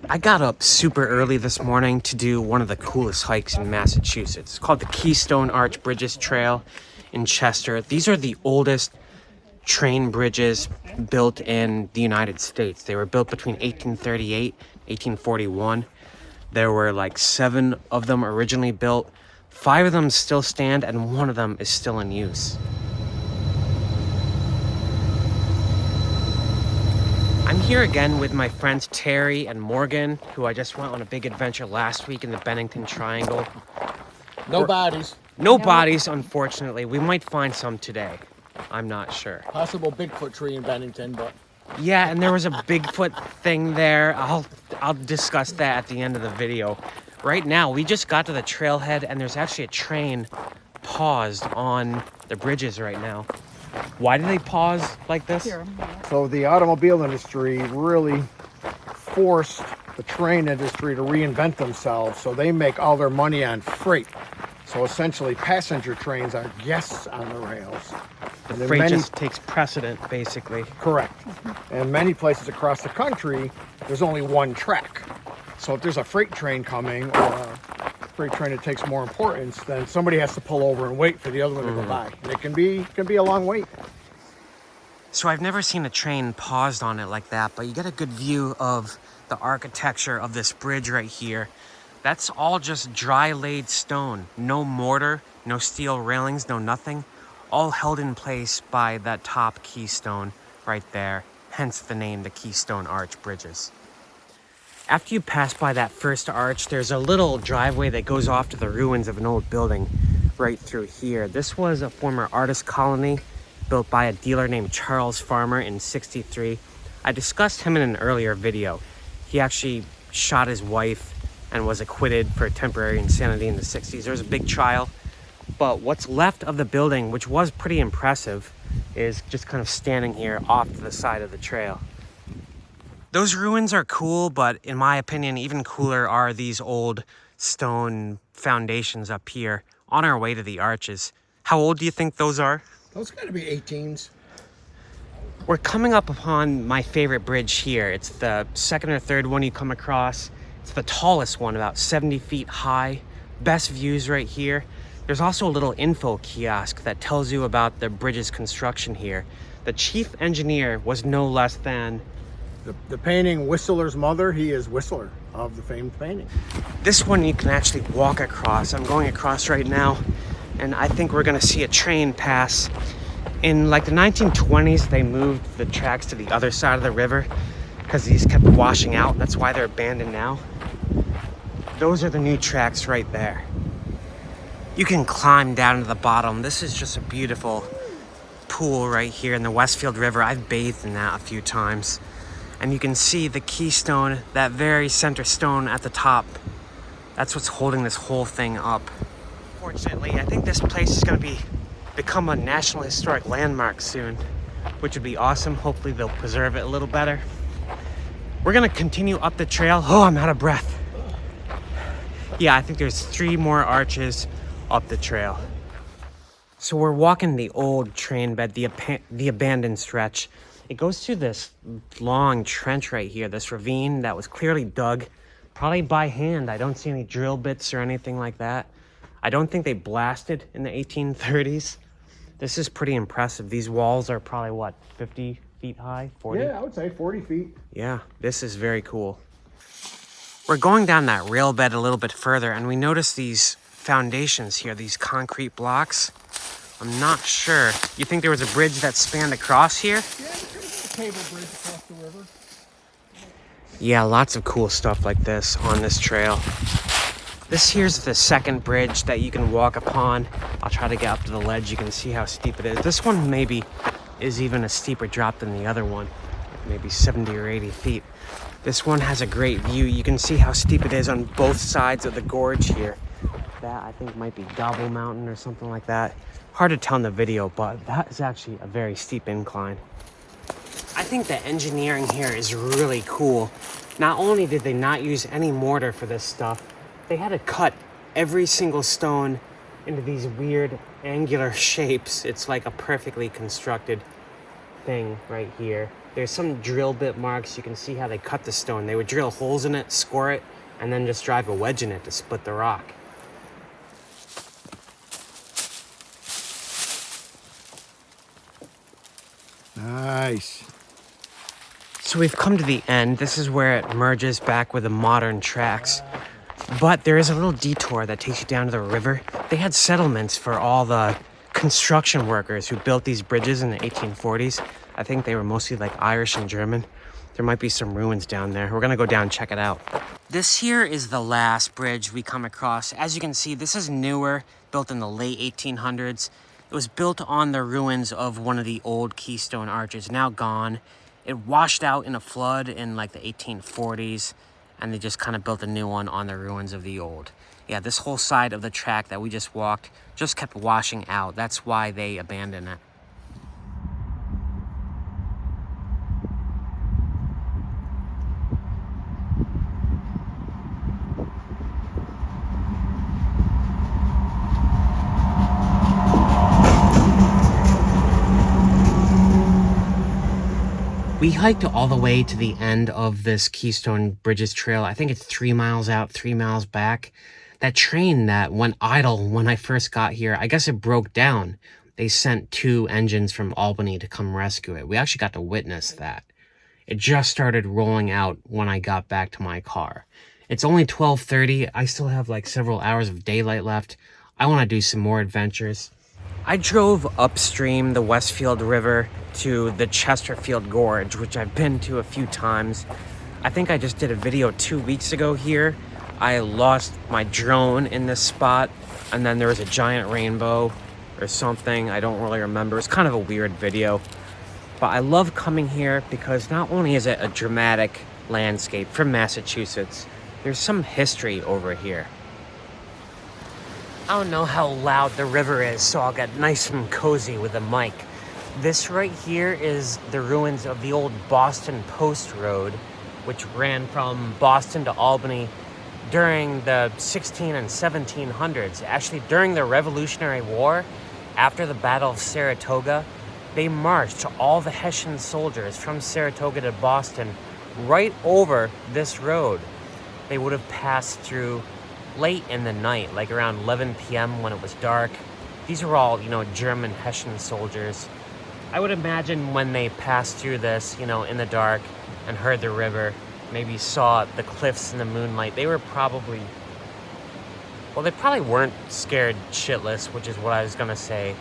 I got up super early this morning to do one of the coolest hikes in Massachusetts. It's called the Keystone Arch Bridges Trail in Chester. These are the oldest train bridges built in the United States. They were built between 1838 and 1841. There were like 7 of them originally built. 5 of them still stand and 1 of them is still in use. I'm here again with my friends Terry and Morgan, who I just went on a big adventure last week in the Bennington Triangle. No bodies. No bodies, unfortunately. We might find some today. I'm not sure. Possible Bigfoot tree in Bennington, but... Yeah, and there was a Bigfoot thing there. I'll discuss that at the end of the video. Right now, we just got to the trailhead, and there's actually a train paused on the bridges right now. Why do they pause like this? So the automobile industry really forced the train industry to reinvent themselves, so they make all their money on freight. So essentially passenger trains are guests on the rails. The freight just takes precedent, basically. Correct. And many places across the country, there's only one track. So if there's a freight train coming or a freight train that takes more importance, then somebody has to pull over and wait for the other one to go by. And it can be a long wait. So I've never seen a train paused on it like that, but you get a good view of the architecture of this bridge right here. That's all just dry laid stone. No mortar, no steel railings, no nothing. All held in place by that top keystone right there. Hence the name, the Keystone Arch Bridges. After you pass by that first arch, there's a little driveway that goes off to the ruins of an old building right through here. This was a former artist colony built by a dealer named Charles Farmer in '63. I discussed him in an earlier video. He actually shot his wife and was acquitted for temporary insanity in the 60s. There was a big trial, but what's left of the building, which was pretty impressive, is just kind of standing here off to the side of the trail. Those ruins are cool, but in my opinion, even cooler are these old stone foundations up here on our way to the arches. How old do you think those are? Those got to be 18s. We're coming up upon my favorite bridge here. It's the second or third one you come across. It's the tallest one, about 70 feet high. Best views right here. There's also a little info kiosk that tells you about the bridge's construction here. The chief engineer was no less than... The painting Whistler's Mother, he is Whistler of the famed painting. This one you can actually walk across. I'm going across right now, and I think we're gonna see a train pass. In like the 1920s, they moved the tracks to the other side of the river because these kept washing out. That's why they're abandoned now. Those are the new tracks right there. You can climb down to the bottom. This is just a beautiful pool right here in the Westfield River. I've bathed in that a few times. And you can see the keystone, that very center stone at the top. That's what's holding this whole thing up. Fortunately, I think this place is going to become a National Historic Landmark soon, which would be awesome. Hopefully they'll preserve it a little better. We're going to continue up the trail. Oh, I'm out of breath. Yeah, I think there's 3 more arches up the trail. So we're walking the old train bed, the abandoned stretch. It goes through this long trench right here, this ravine that was clearly dug, probably by hand. I don't see any drill bits or anything like that. I don't think they blasted in the 1830s. This is pretty impressive. These walls are probably, what, 50 feet high, 40? Yeah, I would say 40 feet. Yeah, this is very cool. We're going down that rail bed a little bit further, and we notice these foundations here, these concrete blocks. I'm not sure. You think there was a bridge that spanned across here? Yeah, there's a cable bridge across the river. Yeah, lots of cool stuff like this on this trail. This here's the second bridge that you can walk upon. I'll try to get up to the ledge. You can see how steep it is. This one maybe is even a steeper drop than the other one. Maybe 70 or 80 feet. This one has a great view. You can see how steep it is on both sides of the gorge here. That I think might be Gobble Mountain or something like that. Hard to tell in the video, but that is actually a very steep incline. I think the engineering here is really cool. Not only did they not use any mortar for this stuff, they had to cut every single stone into these weird angular shapes. It's like a perfectly constructed thing right here. There's some drill bit marks. You can see how they cut the stone. They would drill holes in it, score it, and then just drive a wedge in it to split the rock. Nice. So we've come to the end. This is where it merges back with the modern tracks. But there is a little detour that takes you down to the river. They had settlements for all the construction workers who built these bridges in the 1840s. I think they were mostly like Irish and German. There might be some ruins down there. We're gonna go down and check it out. This here is the last bridge we come across. As you can see, this is newer, built in the late 1800s. It was built on the ruins of one of the old Keystone arches, now gone. It washed out in a flood in like the 1840s, and they just kind of built a new one on the ruins of the old. Yeah, this whole side of the track that we just walked just kept washing out. That's why they abandoned it. We hiked all the way to the end of this Keystone Bridges Trail. I think it's 3 miles out, 3 miles back. That train that went idle when I first got here, I guess it broke down. They sent 2 engines from Albany to come rescue it. We actually got to witness that. It just started rolling out when I got back to my car. It's only 12:30. I still have like several hours of daylight left. I want to do some more adventures. I drove upstream the Westfield River to the Chesterfield Gorge, which I've been to a few times. I think I just did a video 2 weeks ago here. I lost my drone in this spot, and then there was a giant rainbow or something. I don't really remember. It's kind of a weird video. But I love coming here because not only is it a dramatic landscape from Massachusetts, there's some history over here. I don't know how loud the river is, so I'll get nice and cozy with the mic. This right here is the ruins of the old Boston Post Road, which ran from Boston to Albany during the 16 and 1700s. Actually, during the Revolutionary War, after the Battle of Saratoga, they marched all the Hessian soldiers from Saratoga to Boston right over this road. They would have passed through late in the night, like around 11 p.m. when it was dark. These were all, German Hessian soldiers. I would imagine when they passed through this, in the dark and heard the river, maybe saw the cliffs in the moonlight, they probably weren't scared shitless, which is what I was gonna say.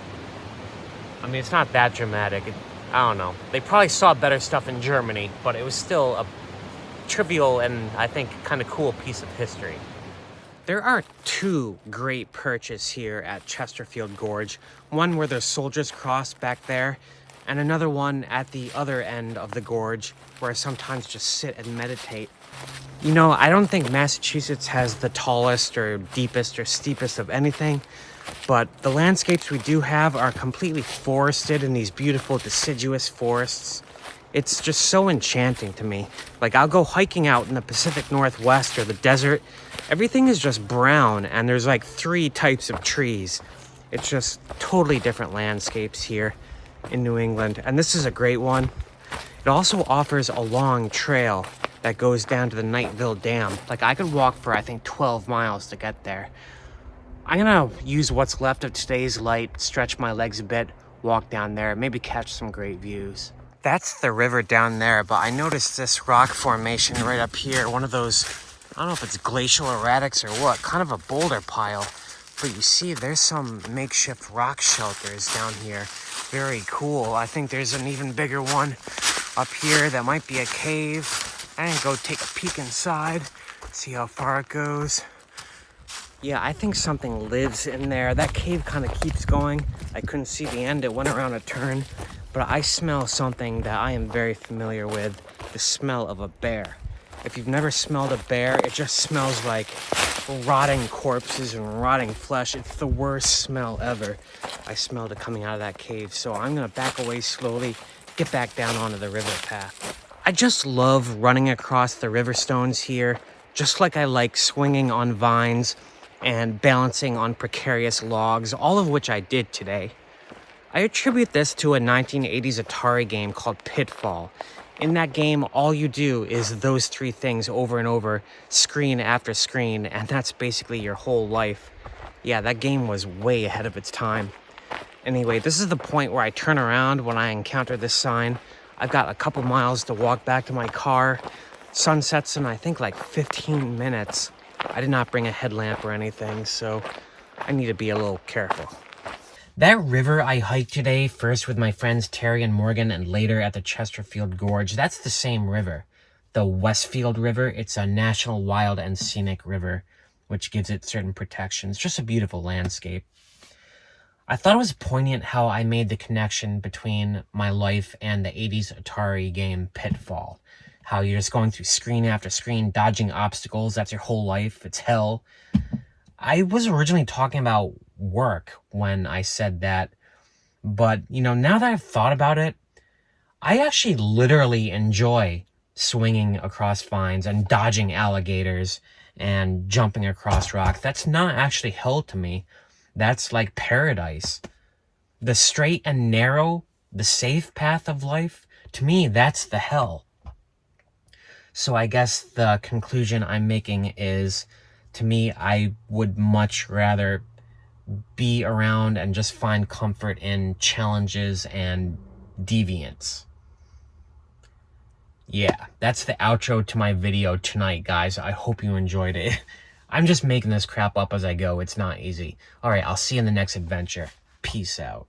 I mean, it's not that dramatic. I don't know. They probably saw better stuff in Germany, but it was still a trivial and I think kind of cool piece of history. There are 2 great perches here at Chesterfield Gorge. One where the soldiers cross back there, and another one at the other end of the gorge where I sometimes just sit and meditate. I don't think Massachusetts has the tallest or deepest or steepest of anything, but the landscapes we do have are completely forested in these beautiful deciduous forests. It's just so enchanting to me. Like, I'll go hiking out in the Pacific Northwest or the desert. Everything is just brown, and there's like 3 types of trees. It's just totally different landscapes here in New England, and this is a great one. It also offers a long trail that goes down to the Nightville Dam. Like, I could walk for, I think, 12 miles to get there. I'm gonna use what's left of today's light, stretch my legs a bit, walk down there, maybe catch some great views. That's the river down there, but I noticed this rock formation right up here, one of those, I don't know if it's glacial erratics or what, kind of a boulder pile. But you see, there's some makeshift rock shelters down here. Very cool. I think there's an even bigger one up here that might be a cave. I'm gonna go take a peek inside, see how far it goes. Yeah, I think something lives in there. That cave kind of keeps going. I couldn't see the end. It went around a turn. But I smell something that I am very familiar with, the smell of a bear. If you've never smelled a bear, it just smells like rotting corpses and rotting flesh. It's the worst smell ever. I smelled it coming out of that cave, so I'm gonna back away slowly, get back down onto the river path. I just love running across the river stones here, just like I like swinging on vines and balancing on precarious logs, all of which I did today. I attribute this to a 1980s Atari game called Pitfall. In that game, all you do is those 3 things over and over, screen after screen, and that's basically your whole life. Yeah, that game was way ahead of its time. Anyway, this is the point where I turn around when I encounter this sign. I've got a couple miles to walk back to my car. Sun sets in, I think, like 15 minutes. I did not bring a headlamp or anything, so I need to be a little careful. That river I hiked today, first with my friends Terry and Morgan, and later at the Chesterfield Gorge, that's the same river. The Westfield River. It's a national wild and scenic river, which gives it certain protections. Just a beautiful landscape. I thought it was poignant how I made the connection between my life and the 80s Atari game Pitfall. How you're just going through screen after screen, dodging obstacles. That's your whole life. It's hell. I was originally talking about work when I said that, but now that I've thought about it, I actually literally enjoy swinging across vines and dodging alligators and jumping across rocks. That's not actually hell to me. That's like paradise. The straight and narrow, the safe path of life, to me, that's the hell. So I guess the conclusion I'm making is, to me, I would much rather be around and just find comfort in challenges and deviance. Yeah, that's the outro to my video tonight, guys. I hope you enjoyed it. I'm just making this crap up as I go. It's not easy. All right, I'll see you in the next adventure. Peace out.